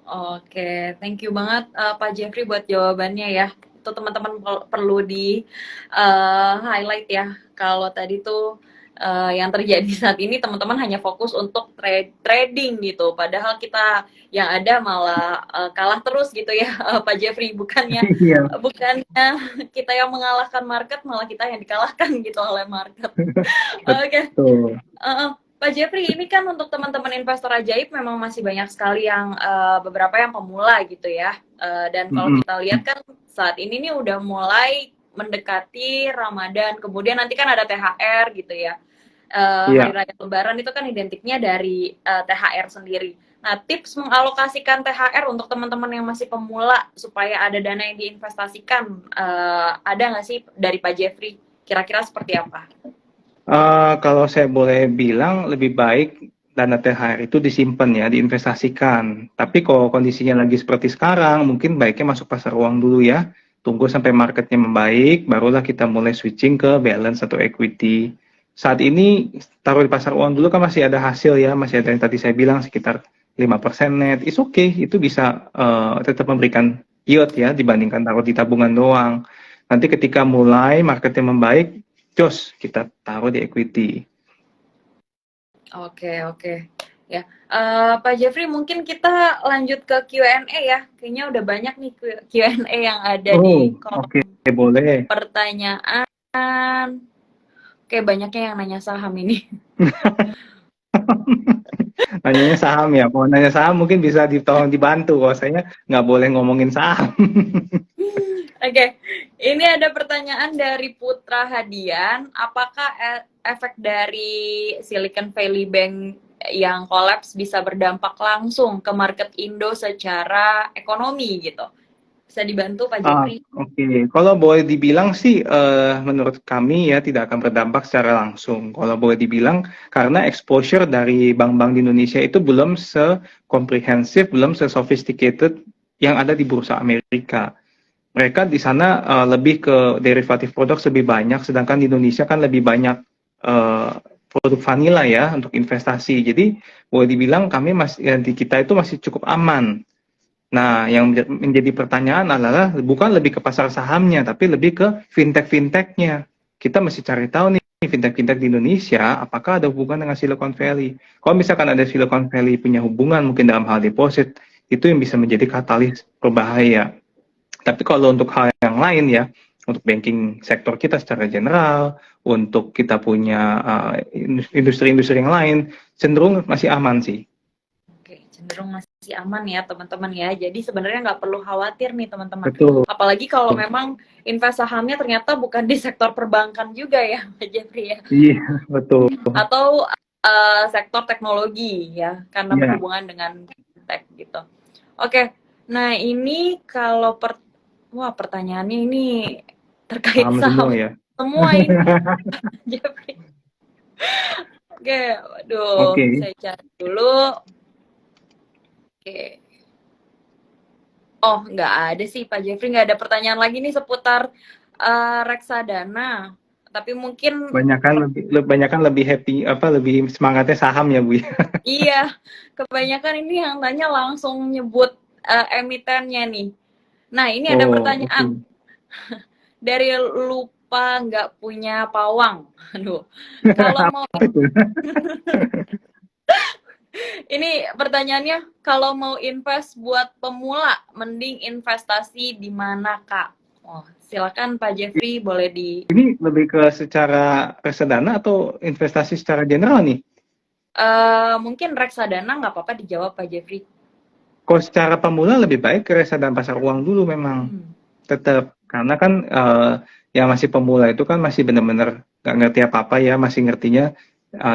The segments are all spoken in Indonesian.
Oke, thank you banget Pak Jeffrey buat jawabannya ya. Itu teman-teman perlu di highlight ya. Kalau tadi tuh yang terjadi saat ini teman-teman hanya fokus untuk trading gitu. Padahal kita yang ada malah kalah terus gitu ya Pak Jeffrey. Bukannya Iya, bukannya kita yang mengalahkan market, malah kita yang dikalahkan gitu oleh market. Oke. betul. Pak Jeffrey, ini kan untuk teman-teman investor ajaib memang masih banyak sekali yang beberapa yang pemula gitu ya. Dan kalau Mm-mm. kita lihat kan saat ini nih udah mulai mendekati Ramadan, kemudian nanti kan ada THR gitu ya. Hari Iya. Raya Lebaran itu kan identiknya dari THR sendiri. Nah, tips mengalokasikan THR untuk teman-teman yang masih pemula supaya ada dana yang diinvestasikan, ada nggak sih dari Pak Jeffrey? Kira-kira seperti apa? Kalau saya boleh bilang lebih baik dana THR itu disimpan ya, diinvestasikan. Tapi kalau kondisinya lagi seperti sekarang, mungkin baiknya masuk pasar uang dulu ya. Tunggu sampai marketnya membaik, barulah kita mulai switching ke balance atau equity. Saat ini taruh di pasar uang dulu kan masih ada hasil ya, masih ada yang tadi saya bilang sekitar 5% net. It's okay, itu bisa tetap memberikan yield ya dibandingkan taruh di tabungan doang. Nanti ketika mulai marketnya membaik, jos kita taruh di equity. Oke, oke. Ya, Pak Jeffrey mungkin kita lanjut ke Q&A ya. Kayaknya udah banyak nih Q&A yang ada di Oh, kolom oke, boleh. pertanyaan. Oke, banyaknya yang nanya saham ini. Nanyanya saham ya. Kalau nanya saham mungkin bisa ditolong dibantu. Kalau saya nggak boleh ngomongin saham. Oke, ini ada pertanyaan dari Putra Hadian. Apakah efek dari Silicon Valley Bank yang kolaps bisa berdampak langsung ke market Indo secara ekonomi gitu? Bisa dibantu Pak Jeffrey? Oke. Kalau boleh dibilang sih, menurut kami ya tidak akan berdampak secara langsung. Kalau boleh dibilang, karena exposure dari bank-bank di Indonesia itu belum se-comprehensive, belum se-sophisticated yang ada di bursa Amerika. Mereka di sana lebih ke derivatif produk lebih banyak, sedangkan di Indonesia kan lebih banyak uh, produk vanilla ya untuk investasi. Jadi boleh dibilang kami masih di kita itu masih cukup aman. Nah, yang menjadi pertanyaan adalah bukan lebih ke pasar sahamnya, tapi lebih ke fintech-fintechnya. Kita mesti cari tahu nih fintech-fintech di Indonesia, apakah ada hubungan dengan Silicon Valley. Kalau misalkan ada Silicon Valley punya hubungan mungkin dalam hal deposit, itu yang bisa menjadi katalis berbahaya. Tapi kalau untuk hal yang lain ya, untuk banking sektor kita secara general, untuk kita punya industri-industri yang lain, cenderung masih aman sih. Oke, cenderung masih aman ya teman-teman ya. Jadi sebenarnya nggak perlu khawatir nih teman-teman. Betul. Apalagi kalau memang invest sahamnya ternyata bukan di sektor perbankan juga ya, Pak Jeffrey ya. Iya, betul. Atau sektor teknologi ya, karena Iya, berhubungan dengan tech gitu. Oke, nah ini kalau wah pertanyaannya ini terkait paham semua saham ya. semua ini, Jeffrey. Oke, waduh, Oke, saya cari dulu. Oke. Oh, nggak ada sih Pak Jeffrey, nggak ada pertanyaan lagi nih seputar reksadana. Tapi mungkin banyakan lebih happy apa lebih semangatnya saham ya Bu ya. iya, kebanyakan ini yang tanya langsung nyebut emitennya nih. Nah, ini ada Oh, pertanyaan oke. dari lupa nggak punya pawang. Aduh, kalau mau Apa itu? ini pertanyaannya, kalau mau invest buat pemula, mending investasi di mana Kak? Oh, silakan Pak Jeffrey boleh di Ini lebih ke secara reksadana atau investasi secara general nih? mungkin reksadana nggak apa-apa dijawab Pak Jeffrey. Kalau secara pemula lebih baik ke reksadana pasar uang dulu memang. Hmm. Tetap karena kan yang masih pemula itu kan masih benar-benar nggak ngerti apa-apa ya, masih ngertinya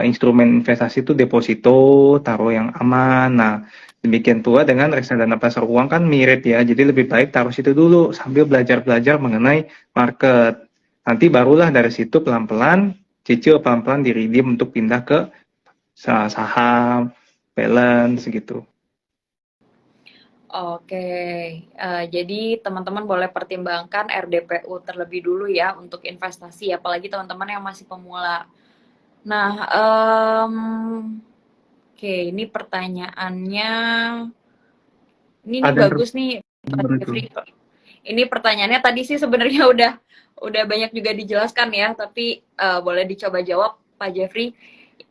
instrumen investasi itu deposito, taruh yang aman. Nah, demikian pula dengan reksadana pasar uang kan mirip ya. Jadi lebih baik taruh situ dulu sambil belajar-belajar mengenai market. Nanti barulah dari situ pelan-pelan cicil pelan-pelan di redeem untuk pindah ke saham, balance gitu. Oke, jadi teman-teman boleh pertimbangkan RDPU terlebih dulu ya untuk investasi, apalagi teman-teman yang masih pemula. Nah, oke, ini pertanyaannya Ini nih Ada yang bagus nih Pak terbaru itu. Jeffrey. Ini pertanyaannya tadi sih sebenarnya udah banyak juga dijelaskan ya, tapi boleh dicoba jawab Pak Jeffrey.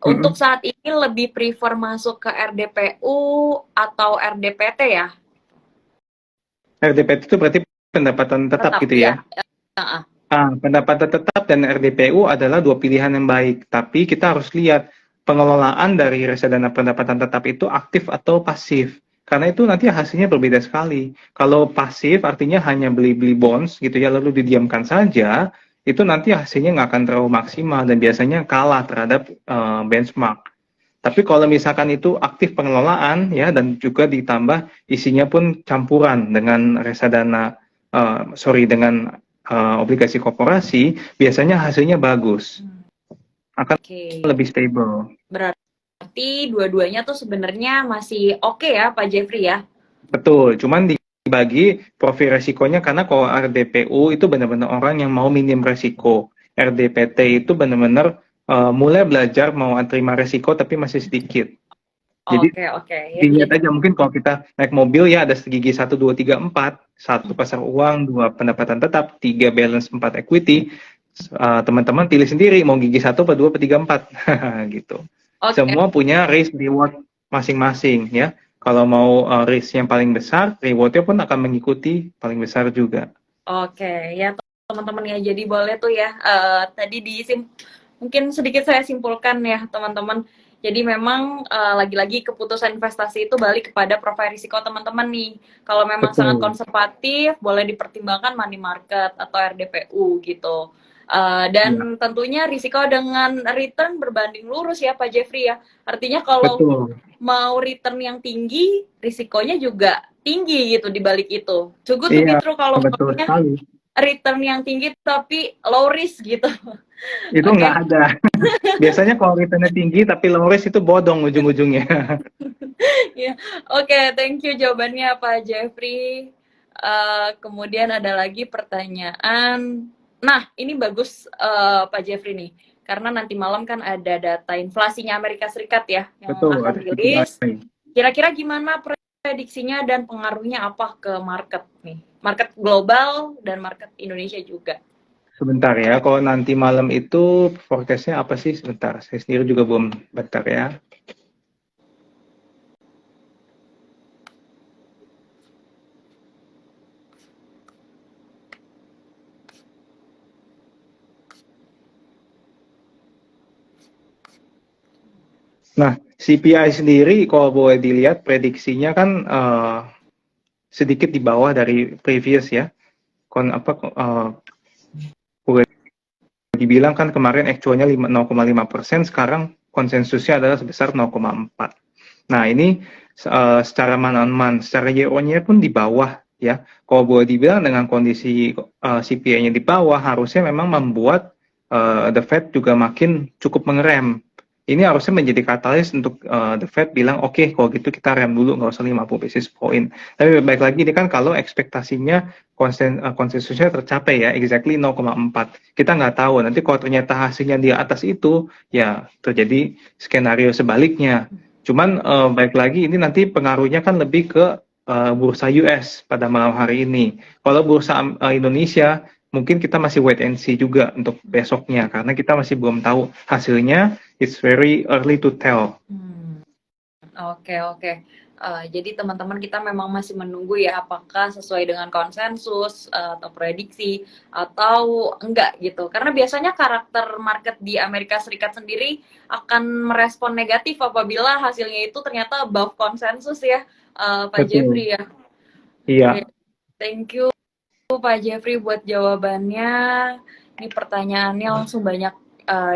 Untuk Mm-mm. saat ini lebih prefer masuk ke RDPU atau RDPT ya? RDPT itu berarti pendapatan tetap Tetap gitu ya. ya. Heeh. Pendapatan tetap dan RDPU adalah dua pilihan yang baik, tapi kita harus lihat pengelolaan dari reksadana pendapatan tetap itu aktif atau pasif. Karena itu nanti hasilnya berbeda sekali. Kalau pasif artinya hanya beli-beli bonds gitu ya, lalu didiamkan saja, itu nanti hasilnya nggak akan terlalu maksimal dan biasanya kalah terhadap benchmark. Tapi kalau misalkan itu aktif pengelolaan ya dan juga ditambah isinya pun campuran dengan reksadana dengan obligasi korporasi, biasanya hasilnya bagus, akan Oke. lebih stable. Berarti dua-duanya tuh sebenarnya masih oke ya Pak Jeffrey ya? Betul, cuman dibagi profil resikonya karena kalau RDPU itu benar-benar orang yang mau minim resiko. RDPT itu benar-benar mulai belajar mau terima resiko tapi masih sedikit. Jadi Oke, oke. Ya, dilihat jadi aja mungkin kalau kita naik mobil ya ada gigi 1, 2, 3, 4, satu pasar uang, dua pendapatan tetap, tiga balance, empat equity. Teman-teman pilih sendiri mau gigi satu, apa dua, apa tiga, empat, gitu. oke, Semua punya risk reward masing-masing ya. Kalau mau risk yang paling besar, rewardnya pun akan mengikuti paling besar juga. oke. Ya teman-teman ya, jadi boleh tuh ya. Tadi mungkin sedikit saya simpulkan ya teman-teman. Jadi memang lagi-lagi keputusan investasi itu balik kepada profil risiko teman-teman nih. Kalau memang sangat Betul. konservatif, boleh dipertimbangkan money market atau RDPU gitu. Ya, Dan tentunya risiko dengan return berbanding lurus ya Pak Jeffrey ya. Artinya kalau betul. mau return yang tinggi, risikonya juga tinggi gitu di balik itu. Too good to Iya, be true kalau betul maunya sekali. return yang tinggi tapi low risk gitu. Itu Oke. nggak ada. Biasanya kalau returnnya tinggi tapi low risk itu bodong ujung-ujungnya. Ya, oke, thank you jawabannya Pak Jeffrey. Kemudian ada lagi pertanyaan. Nah, ini bagus Pak Jeffrey nih, karena nanti malam kan ada data inflasinya Amerika Serikat ya yang Betul, akan ada rilis. CPI. Kira-kira gimana prediksinya dan pengaruhnya apa ke market nih? Market global dan market Indonesia juga. Sebentar ya, kalau nanti malam itu forecast-nya apa sih? Sebentar, saya sendiri juga belum bentar ya. Nah, CPI sendiri kalau boleh dilihat prediksinya kan sedikit di bawah dari previous ya. Boleh dibilang kan kemarin actualnya 0,5%, sekarang konsensusnya adalah sebesar 0,4. Nah, ini secara man-on-man, secara year-on-year pun di bawah ya. Kalau boleh dibilang dengan kondisi CPI-nya di bawah, harusnya memang membuat the Fed juga makin cukup mengerem. Ini harusnya menjadi katalis untuk the Fed bilang, oke, kalau gitu kita rem dulu, nggak usah 50 basis point. Tapi baik lagi ini kan kalau ekspektasinya konsensusnya tercapai ya, exactly 0,4. Kita nggak tahu, nanti kalau ternyata hasilnya di atas itu, ya terjadi skenario sebaliknya. Cuman baik lagi ini nanti pengaruhnya kan lebih ke bursa US pada malam hari ini. Kalau bursa Indonesia mungkin kita masih wait and see juga untuk besoknya karena kita masih belum tahu hasilnya. It's very early to tell. Oke, oke. Jadi teman-teman kita memang masih menunggu ya apakah sesuai dengan konsensus atau prediksi atau enggak gitu. Karena biasanya karakter market di Amerika Serikat sendiri akan merespon negatif apabila hasilnya itu ternyata above konsensus ya, Pak Betul. Jeffrey ya. Oke, Iya. thank you Pak Jeffrey buat jawabannya. Ini pertanyaannya langsung banyak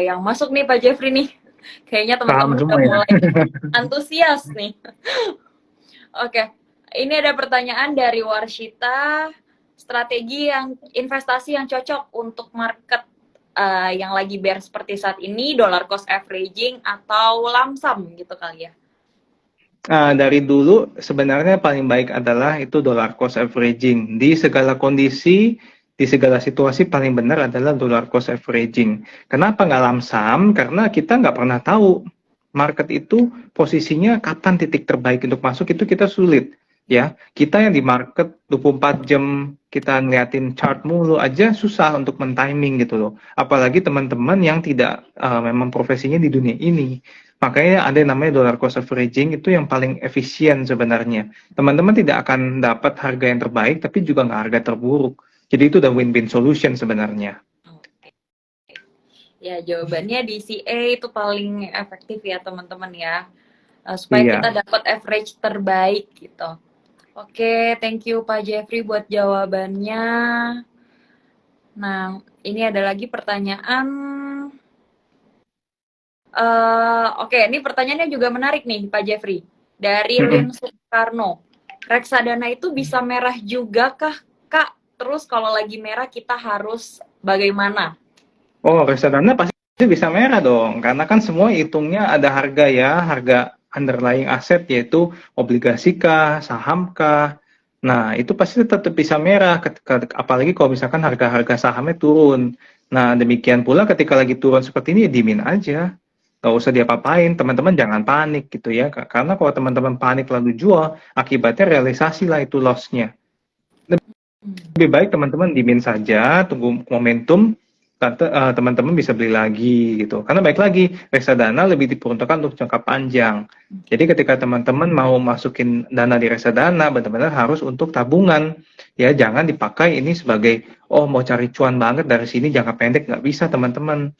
yang masuk nih Pak Jeffrey nih. Kayaknya Paham teman-teman udah semua ya. mulai antusias nih. Oke, ini ada pertanyaan dari Warshita. Strategi yang investasi yang cocok untuk market yang lagi bear seperti saat ini, dollar cost averaging atau lump sum gitu kali ya? Dari dulu sebenarnya paling baik adalah itu dollar cost averaging. Di segala kondisi, di segala situasi paling benar adalah dollar cost averaging. Kenapa nggak lamsam? Karena kita nggak pernah tahu market itu posisinya kapan titik terbaik untuk masuk itu kita sulit. ya. Kita yang di market 24 jam kita ngeliatin chart mulu aja susah untuk men-timing gitu loh. Apalagi teman-teman yang tidak memang profesinya di dunia ini. Makanya ada yang namanya dollar cost averaging itu yang paling efisien sebenarnya. Teman-teman tidak akan dapat harga yang terbaik tapi juga nggak harga terburuk. Jadi itu udah win-win solution sebenarnya. Oke. Ya, jawabannya di CA itu paling efektif ya teman-teman ya. Supaya kita Iya. dapat average terbaik gitu. Oke, thank you Pak Jeffrey buat jawabannya. Nah, ini ada lagi pertanyaan. Oke, ini pertanyaannya juga menarik nih Pak Jeffrey. Dari Lin Mm-mm. Soekarno. Reksadana itu bisa merah juga kah, Kak? Terus kalau lagi merah kita harus bagaimana? Oh, reksadana pasti bisa merah dong, karena kan semua hitungnya ada harga ya, harga underlying aset yaitu obligasi kah, saham kah. Nah, itu pasti tetap bisa merah, apalagi kalau misalkan harga-harga sahamnya turun. Nah, demikian pula ketika lagi turun seperti ini, ya diemin aja. Nggak usah diapa-apain, teman-teman jangan panik gitu ya. Karena kalau teman-teman panik lalu jual, akibatnya realisasi lah itu loss-nya. Hmm. Lebih baik teman-teman diemin saja, tunggu momentum, teman-teman bisa beli lagi gitu. Karena baik lagi, reksadana lebih diperuntukkan untuk jangka panjang. Jadi ketika teman-teman mau masukin dana di reksadana, benar-benar harus untuk tabungan. Ya, jangan dipakai ini sebagai, oh mau cari cuan banget dari sini jangka pendek, nggak bisa teman-teman.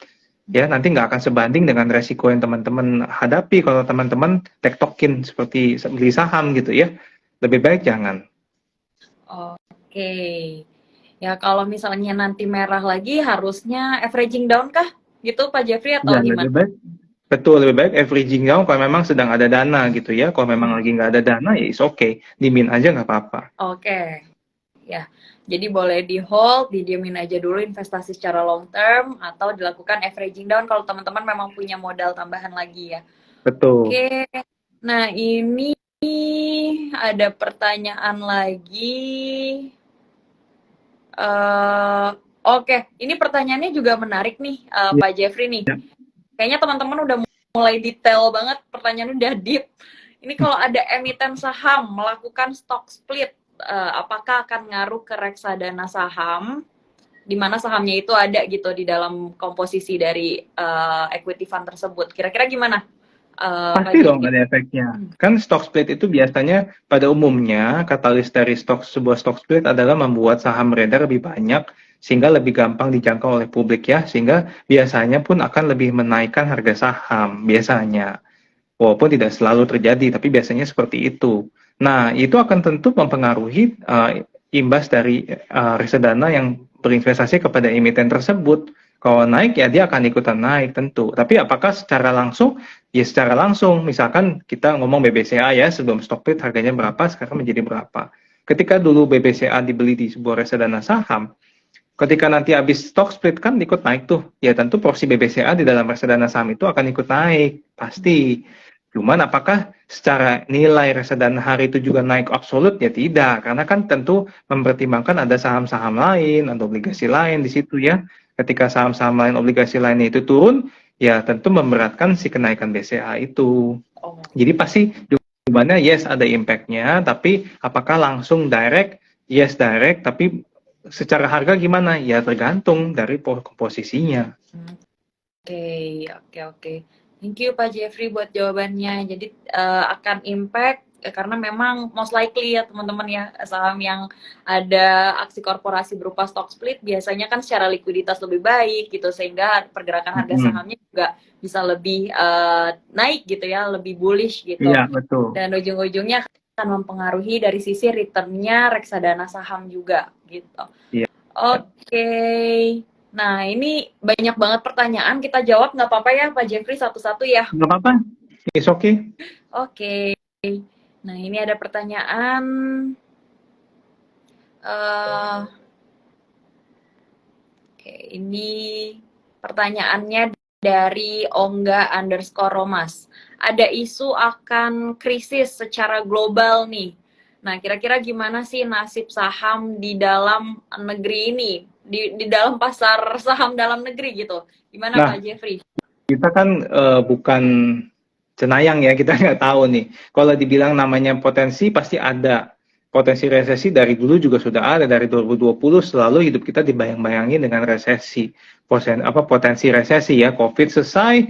Ya, nanti nggak akan sebanding dengan resiko yang teman-teman hadapi kalau teman-teman tektokin seperti beli saham gitu ya. Lebih baik jangan. Oke. Ya kalau misalnya nanti merah lagi harusnya averaging down kah? Gitu Pak Jeffrey atau Ya, gimana? lebih baik. Betul, lebih baik averaging down kalau memang sedang ada dana gitu ya. Kalau memang Hmm. lagi nggak ada dana ya is okay. Dimin aja nggak apa-apa. Oke. Ya. Jadi boleh di hold, didiemin aja dulu investasi secara long term atau dilakukan averaging down kalau teman-teman memang punya modal tambahan lagi ya. Betul. Oke. Nah, ini ada pertanyaan lagi. Eh, oke, ini pertanyaannya juga menarik nih, Ya, Pak Jeffrey nih. Kayaknya teman-teman udah mulai detail banget, pertanyaannya udah deep. Ini kalau ada emiten saham melakukan stock split, apakah akan ngaruh ke reksadana saham, di mana sahamnya itu ada gitu di dalam komposisi dari equity fund tersebut. Kira-kira gimana, Pak pasti dong Jeffrey? ada efeknya. Hmm. Kan stock split itu biasanya pada umumnya katalis dari sebuah stock split adalah membuat saham beredar lebih banyak sehingga lebih gampang dijangkau oleh publik ya. Sehingga biasanya pun akan lebih menaikkan harga saham biasanya. Walaupun tidak selalu terjadi, tapi biasanya seperti itu. Nah, itu akan tentu mempengaruhi imbas dari reksadana yang berinvestasi kepada emiten tersebut. Kalau naik ya dia akan ikutan naik tentu. Tapi apakah secara langsung? Ya secara langsung. Misalkan kita ngomong BBCA ya, sebelum stock split harganya berapa, sekarang menjadi berapa. Ketika dulu BBCA dibeli di sebuah reksadana saham, ketika nanti habis stock split kan ikut naik tuh. Ya tentu porsi BBCA di dalam reksadana saham itu akan ikut naik, pasti. Cuman apakah secara nilai reksadana hari itu juga naik absolut? Ya tidak, karena kan tentu mempertimbangkan ada saham-saham lain, ada obligasi lain di situ ya. Ketika saham-saham lain, obligasi lainnya itu turun, ya tentu memberatkan si kenaikan BCA itu. Oh, Jadi pasti jawabannya yes ada impact-nya, tapi apakah langsung direct? Yes direct, tapi secara harga gimana? Ya tergantung dari komposisinya. oke, oke, oke. Thank you Pak Jeffrey buat jawabannya. Jadi akan impact karena memang most likely ya teman-teman ya saham yang ada aksi korporasi berupa stock split biasanya kan secara likuiditas lebih baik gitu sehingga pergerakan harga Hmm. sahamnya juga bisa lebih naik gitu ya, lebih bullish Iya, gitu. betul. Dan ujung-ujungnya akan mempengaruhi dari sisi returnnya reksadana saham juga gitu. Iya. Oke. Nah, ini banyak banget pertanyaan. Kita jawab nggak apa-apa ya, Pak Jeffrey, satu-satu ya. Nggak apa-apa. It's okay. Oke. Nah, ini ada pertanyaan. eh oke, ini pertanyaannya dari Ongga_Romas. Ada isu akan krisis secara global nih. Nah, kira-kira gimana sih nasib saham di dalam negeri ini? Di dalam pasar saham dalam negeri gitu. Gimana Pak Nah, Jeffrey? kita kan bukan cenayang ya, kita nggak tahu nih. Kalau dibilang namanya potensi pasti ada. potensi resesi dari dulu juga sudah ada, dari 2020 selalu hidup kita dibayang-bayangin dengan resesi. Potensi resesi ya, COVID selesai,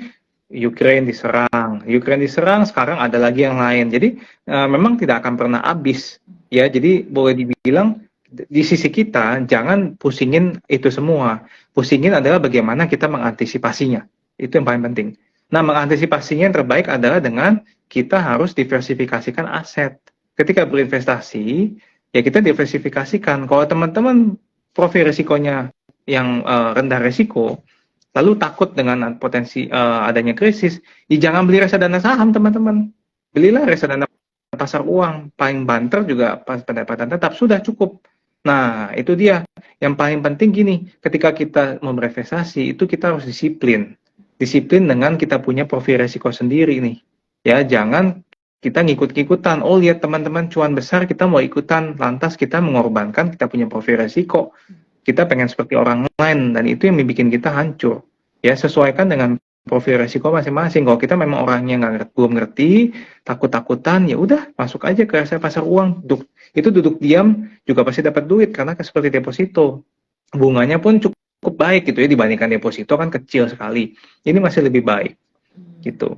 Ukraine diserang, sekarang ada lagi yang lain. Jadi memang tidak akan pernah habis ya. Jadi boleh dibilang di sisi kita jangan pusingin itu semua. Pusingin adalah bagaimana kita mengantisipasinya. Itu yang paling penting. Nah, mengantisipasinya yang terbaik adalah dengan kita harus diversifikasikan aset. Ketika berinvestasi, ya kita diversifikasikan. Kalau teman-teman profil risikonya yang rendah risiko, lalu takut dengan potensi adanya krisis, ya jangan beli reksadana saham, teman-teman. Belilah reksadana pasar uang, paling banter juga pas pendapatan tetap, sudah cukup. Nah, itu dia. Yang paling penting gini, ketika kita mau berinvestasi, itu kita harus disiplin. Disiplin dengan kita punya profil risiko sendiri nih. Ya, jangan kita ngikut-ngikutan. Oh, lihat teman-teman cuan besar, kita mau ikutan. Lantas kita mengorbankan kita punya profil risiko. Kita pengen seperti orang lain, dan itu yang bikin kita hancur. Ya, sesuaikan dengan profil resiko masing-masing. Kalau kita memang orangnya belum ngerti, takut-takutan, ya udah masuk aja ke pasar uang. Itu duduk diam juga pasti dapat duit, karena seperti deposito. Bunganya pun cukup baik gitu ya, dibandingkan deposito kan kecil sekali. Ini masih lebih baik gitu.